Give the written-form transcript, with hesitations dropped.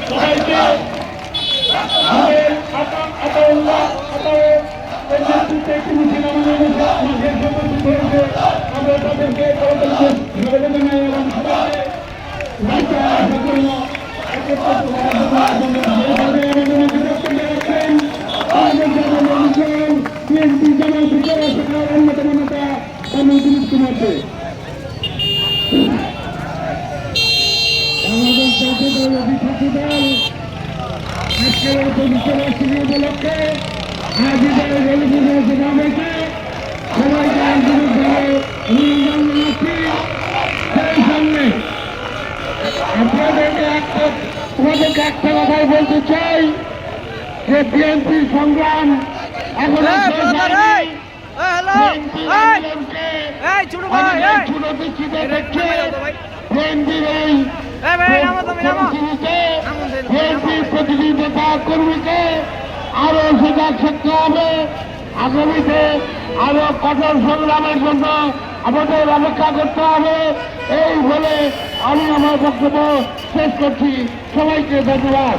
সবাইকে আমাদের আতাউল্লাহ আতাউর নেতৃত্বে একটি মিছিল আমাদের মাঝে সমর্থিত হয়েছে। আমরা তাদেরকে স্বাগত জানাই এবং সবাইকে রাস্তায় আসার জন্য বিএনপি জামাল ফিচার শাখার অন্যতম নেতা কর্নেল দিলীপ কুমারকে বাংলাদেশ জাতীয় দল অধিকারী দল আজকের পবিত্র রাষ্ট্রীয় উপলক্ষে আজকের রেলিপুরের সমাবেশে সবাইকে আন্তরিকভাবে অভিনন্দন জানাচ্ছি। সেই সঙ্গে আপনাদেরকে একটা কথাই বলতে চাই যে বিএনপির সংগ্রাম এখনো শেষ হয়নি। ছোট দৃষ্টিতে দেখছে বিএনপির এই বিএনপির প্রতিটি নেতা কর্মীকে আরো সজাগ থাকতে হবে। আগামীতে আরো কঠোর সংগ্রামের জন্য আমাদের অপেক্ষা করতে হবে। এই বলে আমি আমার বক্তব্য শেষ করছি। সবাইকে ধন্যবাদ।